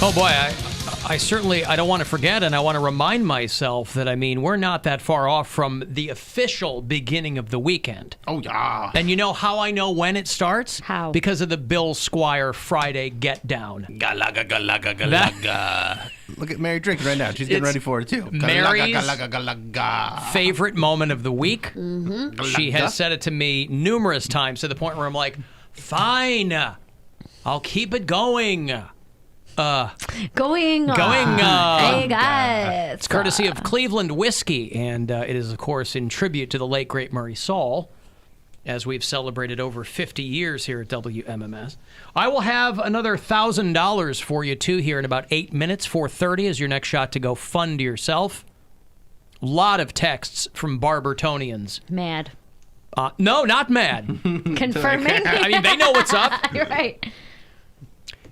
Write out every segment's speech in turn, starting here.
Oh, boy, I certainly, I don't want to forget, and I want to remind myself that, I mean, we're not that far off from the official beginning of the weekend. Oh, yeah. And you know how I know when it starts? How? Because of the Bill Squire Friday Get Down. Galaga, galaga, galaga. Look at Mary drinking right now. She's getting ready for it, too. Mary's Galaga, galaga. favorite moment of the week. Mm-hmm. She has said it to me numerous times to the point where I'm like, fine, I'll keep it going. Going on. Hey, guys. It's courtesy of Cleveland Whiskey, and it is, of course, in tribute to the late, great Murray Saul, as we've celebrated over 50 years here at WMMS. I will have another $1,000 for you, too, here in about 8 minutes. 4:30 is your next shot to go fund yourself. Lot of texts from Barbertonians. Mad. No, not mad. Confirming? I mean, they know what's up. You're right.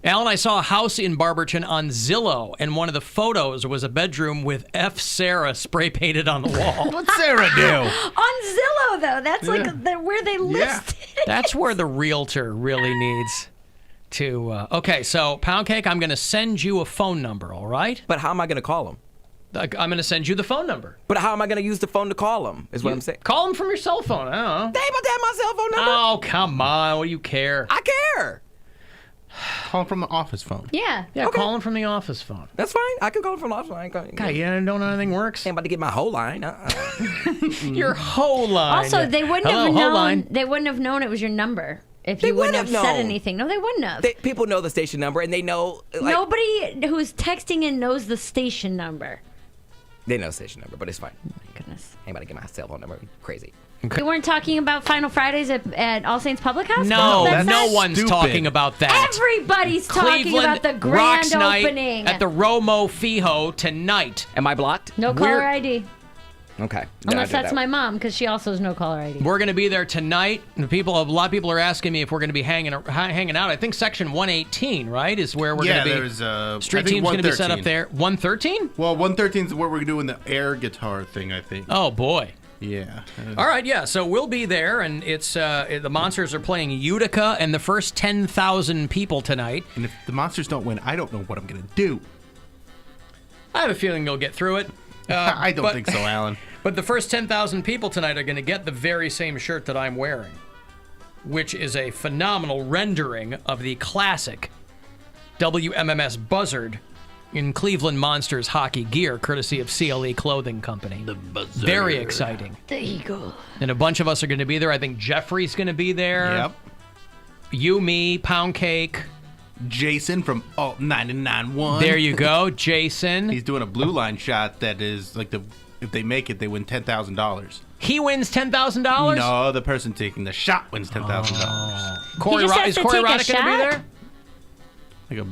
Alan, I saw a house in Barberton on Zillow, and one of the photos was a bedroom with F. Sarah spray painted on the wall. What's Sarah do? On Zillow, though. That's like where they list it. That's where the realtor really needs to... Okay, so, Poundcake, I'm going to send you a phone number, all right? But how am I going to call him? I'm going to send you the phone number. But how am I going to use the phone to call him, is what I'm saying. Call him from your cell phone. I don't know. They about to have my cell phone number? Oh, come on. What do you care? I care. Call from the office phone. Yeah. Yeah, Okay. call him from the office phone. That's fine. I can call him from the office line. God, you don't know anything works? I'm about to get my whole line. Your whole line. Also, they wouldn't Hello, have whole known. line. They wouldn't have known it was your number if They you wouldn't would have have said known. anything. No, they wouldn't have. People know the station number, and they know... Like, Nobody who's texting in knows the station number. They know the station number, but it's fine. Goodness. I'm about to get my cell phone number. Crazy. You weren't talking about Final Fridays at All Saints Public House? No, That's no not- one's stupid. talking about that. Everybody's talking Cleveland about the grand Rocks opening. Night at the Romo Fijo tonight. Am I blocked? No caller ID. Okay. Unless that's my mom, because she also has no caller ID. We're going to be there tonight. A lot of people are asking me if we're going to be hanging out. I think section 118, right, is where we're going to be. There's Street team's going to be set up there. 113? Well, 113 is where we're doing the air guitar thing, I think. Oh, boy. Yeah. All right, yeah, so we'll be there, and it's the Monsters are playing Utica and the first 10,000 people tonight. And if the Monsters don't win, I don't know what I'm going to do. I have a feeling you'll get through it. I don't think so, Alan. But the first 10,000 people tonight are going to get the very same shirt that I'm wearing, which is a phenomenal rendering of the classic WMMS Buzzard in Cleveland Monsters hockey gear, courtesy of CLE Clothing Company. The Buzzard. Very exciting. The Eagle. And a bunch of us are going to be there. I think Jeffrey's going to be there. Yep. You, me, Poundcake. Jason from Alt 99.1. There you go, Jason. He's doing a blue line shot that is like if they make it, they win $10,000. He wins $10,000? No, the person taking the shot wins $10,000. Corey, He just has is to Corey take a Roddick going to be shot? there? Like a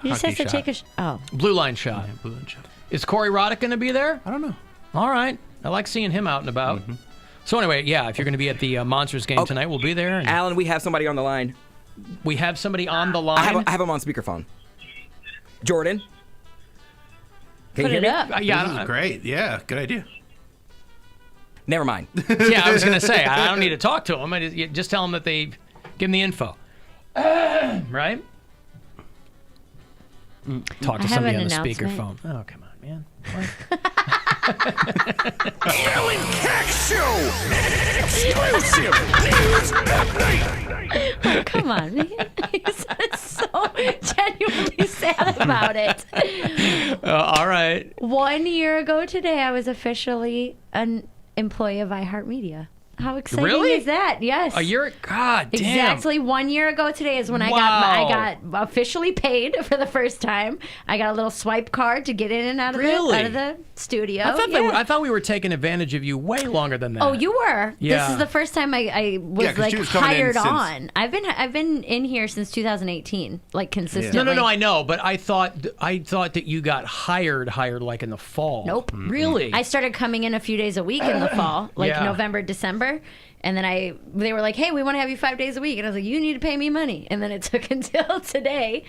He just hockey has to shot. take a... Oh. Blue line shot. Yeah, blue line shot. Is Corey Roddick going to be there? I don't know. All right. I like seeing him out and about. Mm-hmm. So anyway, yeah, if you're going to be at the Monsters game tonight, we'll be there. And Alan, we have somebody on the line. we have somebody on the line. I have him on speakerphone. Jordan? Can Put you it hear me? up. Yeah, This is great. Yeah, good idea. Never mind. yeah, I was going to say, I don't need to talk to him. You just tell him that they give him the info. Right? Talk to I have somebody an on the announcement. speakerphone. Oh, come on, man. Alan Cox Show! Exclusive news update! Oh, come on, man. He's so genuinely sad about it. All right. 1 year ago today, I was officially an employee of iHeartMedia. How exciting Really? is that? Yes. A year? God damn. Exactly 1 year ago today is when I Wow. got officially paid for the first time. I got a little swipe card to get in and out of Really? the studio. I thought we were taking advantage of you way longer than that. Oh, you were. Yeah. This is the first time I was 'cause like she was coming in hired since- on. I've been in here since 2018, like consistently. No, I know, but I thought that you got hired like in the fall. Nope. Really? I started coming in a few days a week in the fall, like Yeah. November, December. And then they were like, hey, we want to have you 5 days a week. And I was like, you need to pay me money. And then it took until today,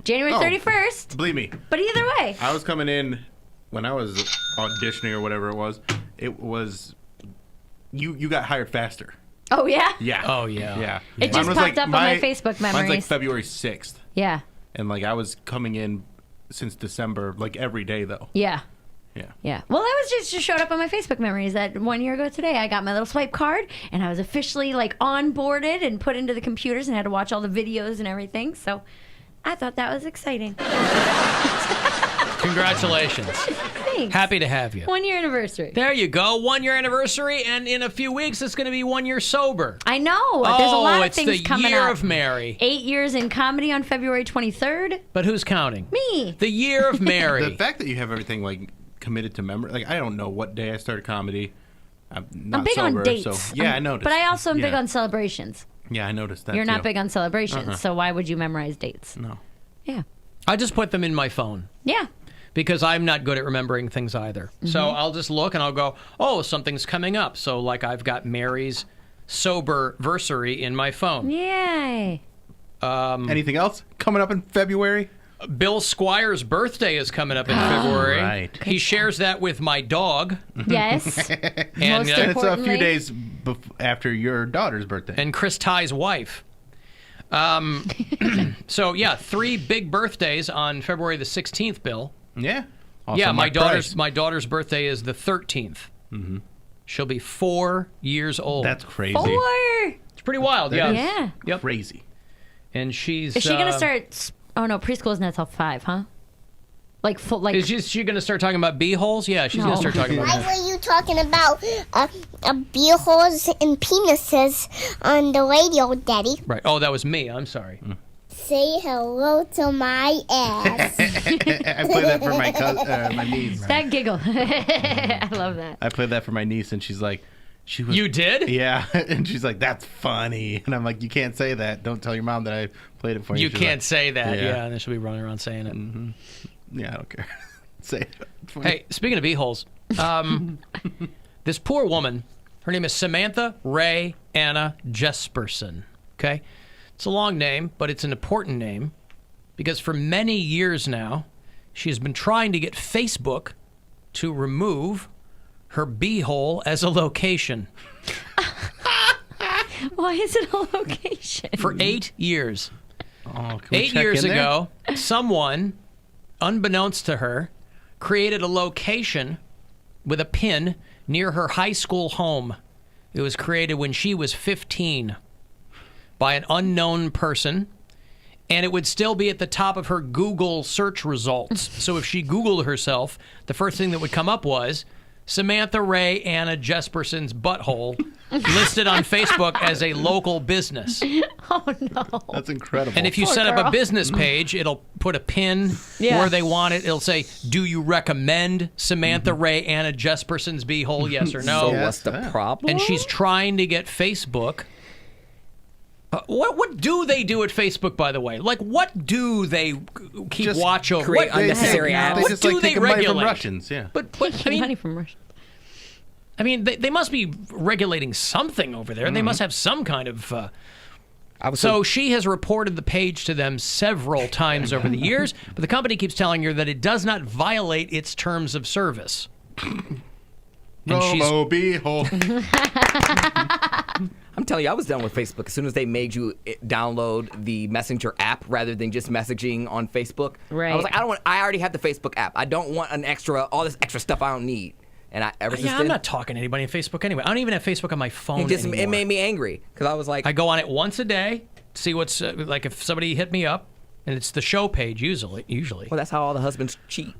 January 31st. Believe me, But either way, I was coming in when I was auditioning or whatever it was. It was you got hired faster. oh, yeah? Yeah. Oh, yeah. Yeah. It Mine just was popped up on my Facebook Mine's like memories. February 6th. Yeah. And like I was coming in since December, like every day though. Yeah. Yeah. Yeah. Well, that was just showed up on my Facebook memories that 1 year ago today. I got my little swipe card and I was officially like onboarded and put into the computers and had to watch all the videos and everything. So I thought that was exciting. Congratulations. Thanks. Happy to have you. 1 year anniversary. There you go. 1 year anniversary, and in a few weeks, it's going to be 1 year sober. I know. There's a lot of it's things the coming year up. of Mary. 8 years in comedy on February 23rd. But who's counting? Me. The year of Mary. The fact that you have everything like committed to memory, like I don't know what day I started comedy. I'm not I'm big sober, on dates. So, yeah, I noticed. But I also am big Yeah. on celebrations. Yeah, I noticed that. You're not too. big on celebrations, so why would you memorize dates? No. Yeah. I just put them in my phone. Yeah. Because I'm not good at remembering things either. So I'll just look and I'll go, oh, something's coming up. So, like, I've got Mary's sober-versary in my phone. Yay. Anything else coming up in February? Bill Squire's birthday is coming up in February. Right. He shares that with my dog Yes. and, Most And it's a Importantly- few days after your daughter's birthday. and Chris Ty's wife. So, yeah, 3 big birthdays on February the 16th, Bill. Yeah. Also Yeah, Mike Price. my daughter's birthday is the 13th. Mm-hmm. She'll be 4 years old. That's crazy. 4. It's pretty wild. That Yeah. is Yeah. Yep. Crazy. And she's. Is she going to start... Oh, no, preschool's not till 5, huh? Like, full, like... Is she going to start talking about bee-holes? Yeah, she's going No. to start talking about Why that. were you talking about beer holes and penises on the radio, Daddy? Right. Oh, that was me. I'm sorry. Say hello to my ass. I play that for my niece. That giggle. I love that. I played that for my niece, and she's like, she was. You did? Yeah, and she's like, "That's funny," and I'm like, "You can't say that. Don't tell your mom that I played it for you." You She's can't like, say that. Yeah. Yeah, and then she'll be running around saying it. Yeah, I don't care. Say it. It's funny. Hey, speaking of bee-holes, this poor woman, her name is Samantha Ray Anna Jesperson. Okay? It's a long name, but it's an important name because for many years now, she has been trying to get Facebook to remove her beehole as a location Why is it a location? for 8 years. Oh, can we 8 check years in there? ago, someone, unbeknownst to her, created a location with a pin near her high school home. It was created when she was 15 by an unknown person, and it would still be at the top of her Google search results. So if she Googled herself, the first thing that would come up was Samantha Ray Anna Jesperson's butthole listed on Facebook as a local business. Oh, no. That's incredible. And if you Poor set up girl. a business page, it'll put a pin Yeah. where they want it. It'll say, do you recommend Samantha Ray Anna Jesperson's beehole, yes or no? So Yeah. what's the problem? And she's trying to get Facebook. What do they do at Facebook, by the way? Like, what do they keep Just watch over? create What, unnecessary apps. They what just do like they taking money from regulate? Russians. Yeah. But I Taking money mean, from Russia. they must be regulating something over there. They must have some kind of. I was So she has reported the page to them several times over the years, but the company keeps telling her that it does not violate its terms of service. And she's Robo beehole. I'm telling you, I was done with Facebook as soon as they made you download the Messenger app rather than just messaging on Facebook. Right. I was like, I already have the Facebook app. I don't want all this extra stuff I don't need. And ever since yeah, then, I'm not talking to anybody on Facebook anyway. I don't even have Facebook on my phone anymore. it made me angry because I was like, I go on it once a day, see what's like if somebody hit me up, and it's the show page usually. well, that's how all the husbands cheat.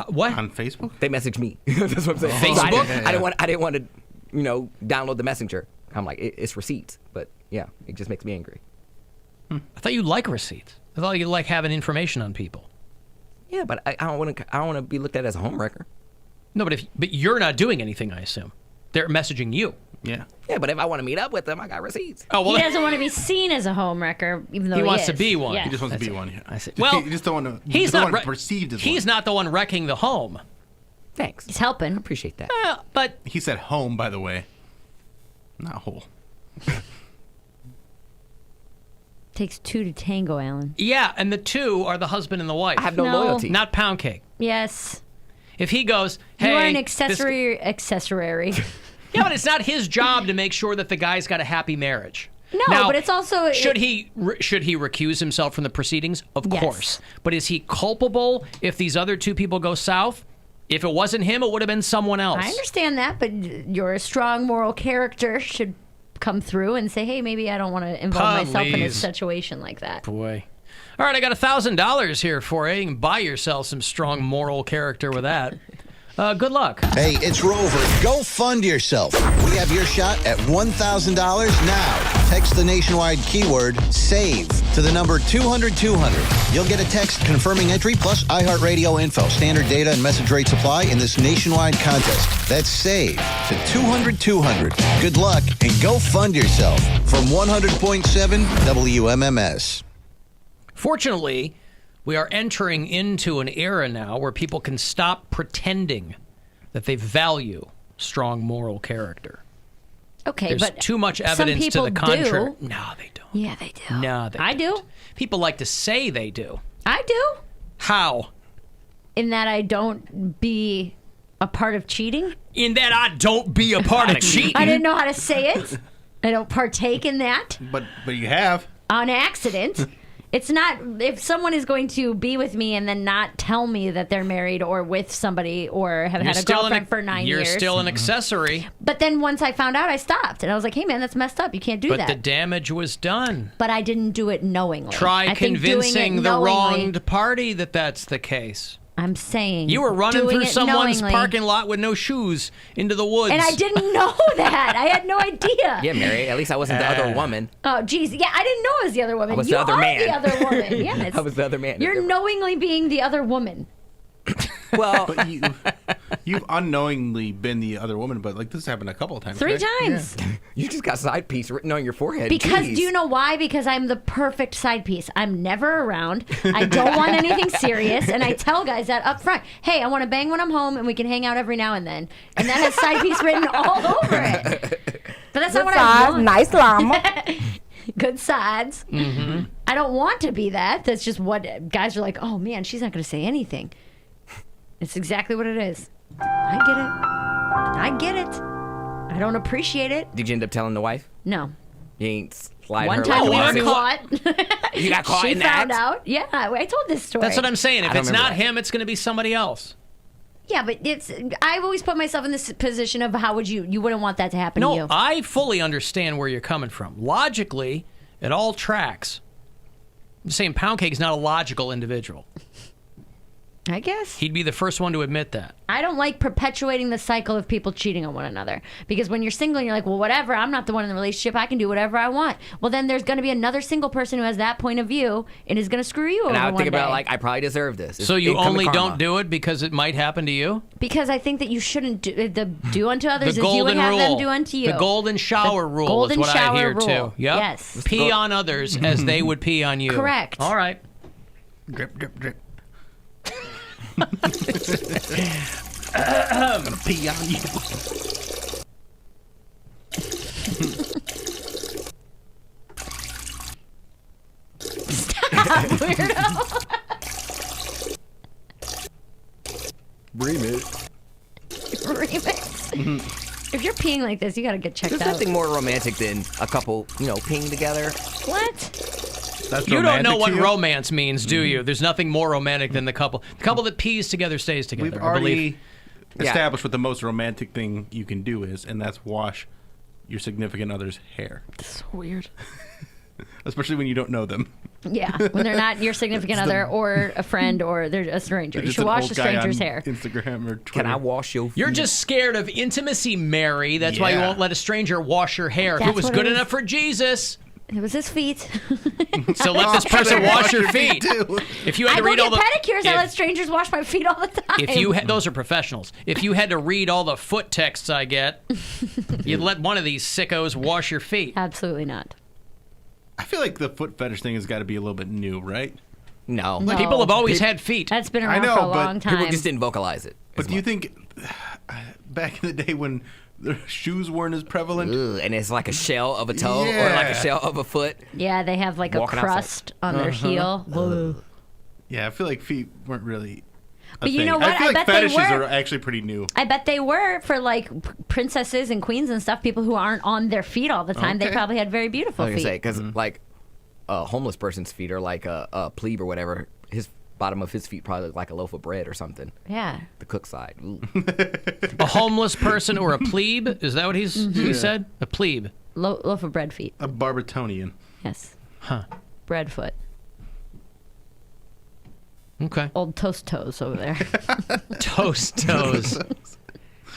What? On Facebook? They message me. That's what I'm saying. Facebook? So I didn't want to, download the Messenger. I'm like, it's receipts, but yeah, it just makes me angry. I thought you like receipts. I thought you like having information on people. Yeah, but I don't want to be looked at as a homewrecker. No, but you're not doing anything, I assume. They're messaging you. Yeah. Yeah, but if I want to meet up with them, I got receipts. Oh well, He doesn't want to be seen as a homewrecker, even though He he wants to is. be one. Yeah. He just wants to be one. Yeah. I see. Well, you just don't want to. he's not perceived as He's one. not the one wrecking the home. Thanks. He's helping. Appreciate that. But He said home, by the way. Not hole. Takes 2 to tango, Alan. yeah, and the two are the husband and the wife. I have no No. loyalty. Not Poundcake. Yes. If he goes, hey, You are an this- accessory. Yeah, but it's not his job to make sure that the guy's got a happy marriage. No, Now, but it's also should he recuse himself from the proceedings? Of Yes. course. But is he culpable if these other two people go south? If it wasn't him, it would have been someone else. I understand that, but your strong moral character should come through and say, hey, maybe I don't want to involve myself in a Please. situation like that. Boy. All right, I got $1,000 here for you. You can buy yourself some strong moral character with that. Good luck. Hey, it's Rover. Go fund yourself. We have your shot at $1,000 now. Text the nationwide keyword SAVE to the number 200-200. You'll get a text confirming entry plus iHeartRadio info, standard data, and message rate supply in this nationwide contest. That's SAVE to 200-200. Good luck and go fund yourself from 100.7 WMMS. Fortunately, we are entering into an era now where people can stop pretending that they value strong moral character. Okay, There's but too much some evidence to people the contrary. do. No, they don't. Yeah, they do. No, they I don't. do. People like to say they do. I do. How? In that I don't be a part of cheating. In that I don't be a part of cheating. I didn't know how to say it. I don't partake in that But you have. on accident. It's not, if someone is going to be with me and then not tell me that they're married or with somebody or have had a girlfriend for 9 years. You're still an accessory. But then once I found out, I stopped. And I was like, hey, man, that's messed up. You can't do But that. the damage was done. But I didn't do it knowingly. Try I think doing it convincing the knowingly- wronged party that that's the case. I'm saying You were running doing through it someone's knowingly. parking lot with no shoes into the woods. And I didn't know that. I had no idea. Yeah, Mary. At least I wasn't the other woman. Oh, geez. Yeah, I didn't know I was the other woman. I was you the other are man. the other woman. Yes. I was the other man. You're knowingly being the other woman. Well, But you've unknowingly been the other woman, but like this happened a couple of times. 3 right? times. you just got side piece written on your forehead. Because Jeez. do you know why? Because I'm the perfect side piece. I'm never around. I don't want anything serious, and I tell guys that up front. Hey, I want to bang when I'm home, and we can hang out every now and then. And that has side piece written all over it. But that's not what I want. Nice llama. Good sides. Mm-hmm. I don't want to be that. That's just what guys are like. Oh man, she's not going to say anything. It's exactly what it is. I get it. I get it. I don't appreciate it. Did you end up telling the wife? No. You ain't slide One her time like we a were lawsuit? caught. You got caught she in that? found out. Yeah, I told this story. That's what I'm saying. If I don't it's remember not that. him, it's going to be somebody else. Yeah, but I've always put myself in this position of how would you wouldn't want that to happen to No, you. I fully understand where you're coming from. Logically, it all tracks. I'm saying Poundcake is not a logical individual. I guess. He'd be the first one to admit that. I don't like perpetuating the cycle of people cheating on one another. Because when you're single and you're like, well, whatever, I'm not the one in the relationship. I can do whatever I want. Well, then there's going to be another single person who has that point of view and is going to screw you And over I would one think day. about like I probably deserve this. It's So you incoming only karma. don't do it because it might happen to you? Because I think that you shouldn't do unto others The as you would golden have rule. them do unto you. The golden shower rule golden is what shower I hear rule. too. Yep. Yes. Pee on others as they would pee on you. Correct. All right. Drip, drip, drip. Pee on you. Weirdo. Remix. Remix. If you're peeing like this, you got to get checked There's out. nothing more romantic than a couple, peeing together. What? That's You don't know romantic what to you? romance means, do you? There's nothing more romantic than the couple. The couple that pees together stays together. We've I believe. already established what the most romantic thing you can do is, and that's wash your significant other's hair, So weird. especially when you don't know them. Yeah, when they're not your significant other or a friend or they're a stranger. You Just should an wash old the guy stranger's on hair. Instagram or Twitter. Can I wash your feet? You're just scared of intimacy, Mary. That's why you Yeah. won't let a stranger wash your hair. If That's it was what good it is. enough for Jesus, It was his feet. so let this person wash your feet. too. If you had I to go read get all the pedicures. I if- let strangers wash my feet all the time. If you those are professionals. If you had to read all the foot texts I get, you'd let one of these sickos wash your feet. Absolutely not. I feel like the foot fetish thing has got to be a little bit new, right? No. No. People have always had feet. That's been I around know, for a but long time. People just didn't vocalize it. But do you think back in the day when the shoes weren't as prevalent? Ugh, and it's like a shell of a toe or like a Yeah. shell of a foot. Yeah, they have like a Walking outside. crust on their heel. Whoa. Yeah, I feel like feet weren't really. But you know what? I feel like bet they fetishes were. are actually pretty new. I bet they were for like princesses and queens and stuff. People who aren't on their feet all the time. They Okay. probably had very beautiful I was feet. gonna say because like a homeless person's feet are like a plebe or whatever. His bottom of his feet probably look like a loaf of bread or something. Yeah. The cook side. Ooh. A homeless person or a plebe? Is that what he said? A plebe. Loaf of bread feet. A Barbertonian. Yes. Huh. Bread foot. Okay. Old toast toes over there. Toast toes.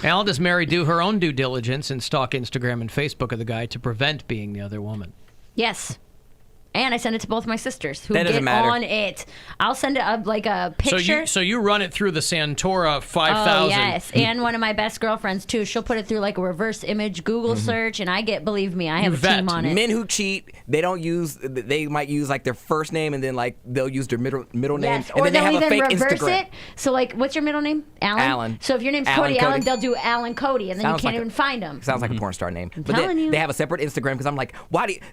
Alan, does Mary do her own due diligence and stalk Instagram and Facebook of the guy to prevent being the other woman? Yes. And I send it to both my sisters who That get doesn't matter. on it. I'll send it up like a picture. So you run it through the Santora 5000. Oh, yes. And one of my best girlfriends, too. She'll put it through like a reverse image Google search, and believe me, I have a team vet. on it. Men who cheat, they might use like their first name and then like they'll use their middle name Yes, and or then they they'll have a even fake reverse Instagram. it. So, like, what's your middle name? Alan? Alan. So if your name's Alan Cody Allen, Cody. they'll do Alan Cody, and then Sounds you can't like even find him. Sounds like a porn star name. But telling you. they have a separate Instagram because I'm like,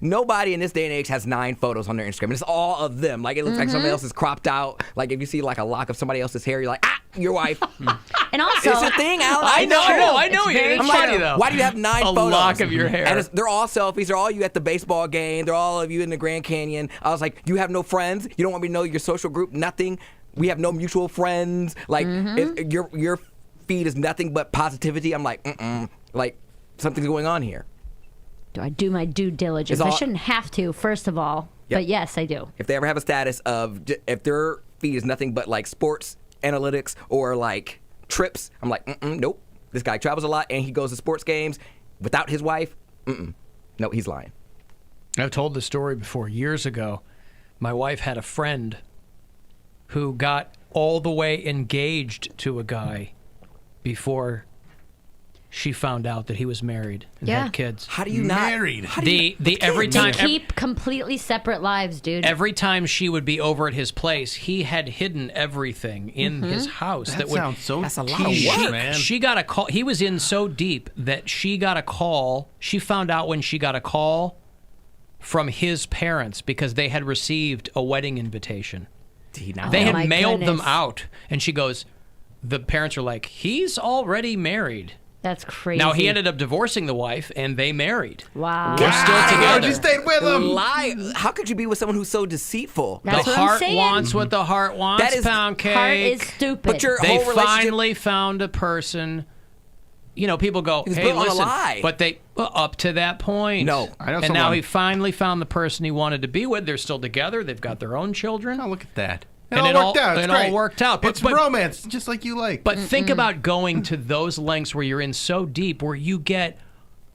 nobody in this day and age has 9 photos on their Instagram. And it's all of them. Like it looks like somebody else is cropped out. Like if you see like a lock of somebody else's hair, you're like, your wife. And also, It's a thing, Alan. I know. It's very It's true. funny, though. Why do you have 9 A photos? lock of your hair. And they're all selfies. They're all you at the baseball game. They're all of you in the Grand Canyon. I was like, you have no friends. You don't want me to know your social group. Nothing. We have no mutual friends. Like if your feed is nothing but positivity. I'm like, like something's going on here. Do I do my due diligence? It's I all- shouldn't have to, first of all. Yep. But yes, I do. If they ever have a status of if their feed is nothing but like sports analytics or like trips, I'm like, nope. This guy travels a lot and he goes to sports games without his wife. No, he's lying. I've told this story before. Years ago, my wife had a friend who got all the way engaged to a guy before she found out that he was married and Yeah. had kids. How do you not? Married. How do you The every They time keep completely separate lives, dude. every time she would be over at his place, he had hidden everything in his house That would sounds so That's a lot of tedious, work. man. She got a call. He was in so deep that she got a call. She found out when she got a call from his parents because they had received a wedding invitation. Did he not? They my had mailed them goodness. out. And she goes, the parents are like, he's already married. That's crazy. Now, he ended up divorcing the wife, and they married. Wow. They're still Oh, together. you stayed with him. Lie. How could you be with someone who's so deceitful? That's The what I'm heart saying. wants what the heart wants, That is- Poundcake. Heart is stupid. But your They whole relationship. finally found a person. You know, people go, was hey, built on a listen. lie. But they, up to that point. No. I know And now someone- he finally found the person he wanted to be with. They're still together. They've got their own children. Oh, look at that. It And all it all- worked out. It's it all great. worked out. But- It's but- romance, just like you like. But think about going to those lengths where you're in so deep, where you get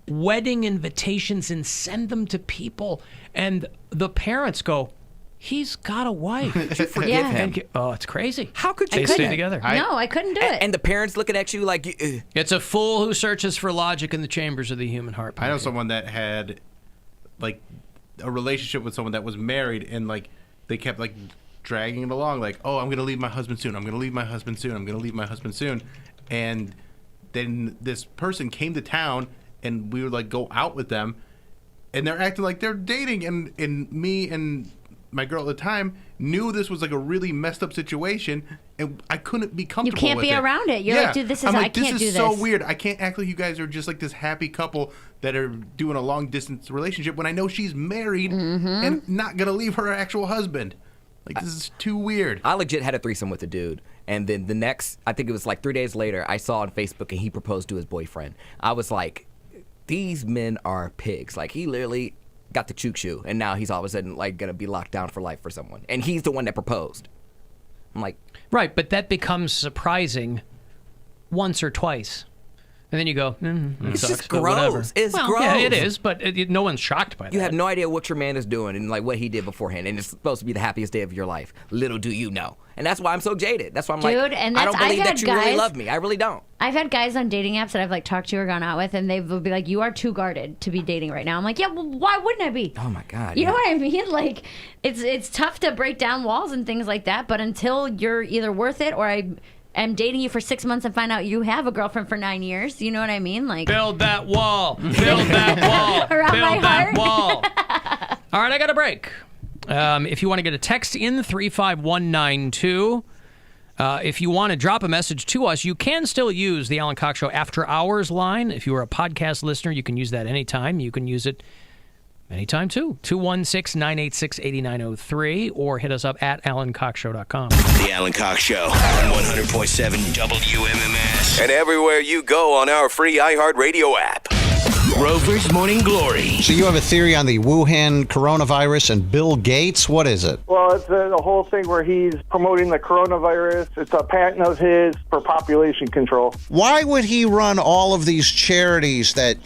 wedding invitations and send them to people, and the parents go, he's got a wife. Forgive Yeah. him. Oh, it's crazy. How could you They do stay that? together. No, I couldn't do it. And the parents looking at you like, It's a fool who searches for logic in the chambers of the human heart. I know someone that had like a relationship with someone that was married, and like they kept like dragging it along, like, oh, I'm gonna leave my husband soon. I'm gonna leave my husband soon. I'm gonna leave my husband soon. And then this person came to town, and we would like go out with them, and they're acting like they're dating, and me and my girl at the time knew this was like a really messed up situation, and I couldn't be comfortable can't with be it. around it. You're like, dude, this is- I'm like, I can't this do is so this. weird. I can't act like you guys are just like this happy couple that are doing a long distance relationship when I know she's married and not gonna leave her actual husband. Like, this is too weird. I legit had a threesome with a dude. And then the next, I think it was like 3 days later, I saw on Facebook and he proposed to his boyfriend. I was like, these men are pigs. Like, he literally got the choo-choo, and now he's all of a sudden like gonna be locked down for life for someone. And he's the one that proposed. I'm like, Right, but that becomes surprising once or twice. And then you go, it's sucks, just but whatever. gross. It's well, gross. yeah, it is, but no one's shocked by that. You have no idea what your man is doing and like what he did beforehand, and it's supposed to be the happiest day of your life. Little do you know. And that's why I'm so jaded. That's why I'm Dude, like, and I don't that's- believe I've that had you really guys- love me. I really don't. I've had guys on dating apps that I've like talked to or gone out with, and they will be like, "You are too guarded to be dating right now." I'm like, "Yeah, well, why wouldn't I be?" Oh my God. You know yeah. what I mean? Like, it's tough to break down walls and things like that. But until you're either worth it, or I am dating you for 6 months and find out you have a girlfriend for 9 years, you know what I mean? Like, Build that wall. Build that wall. Around Build my that heart. wall. All right, I got a break. If you want to get a text in 35192, If you want to drop a message to us, you can still use the Alan Cox Show After Hours line. If you are a podcast listener, you can use that anytime. You can use it anytime, too. 216-986-8903 or hit us up at alancoxshow.com. The Alan Cox Show on 100.7 WMMS. And everywhere you go on our free iHeartRadio app. Rover's Morning Glory. So you have a theory on the Wuhan coronavirus and Bill Gates. What is it? Well, it's a whole thing where he's promoting the coronavirus. It's a patent of his for population control. Why would he run all of these charities that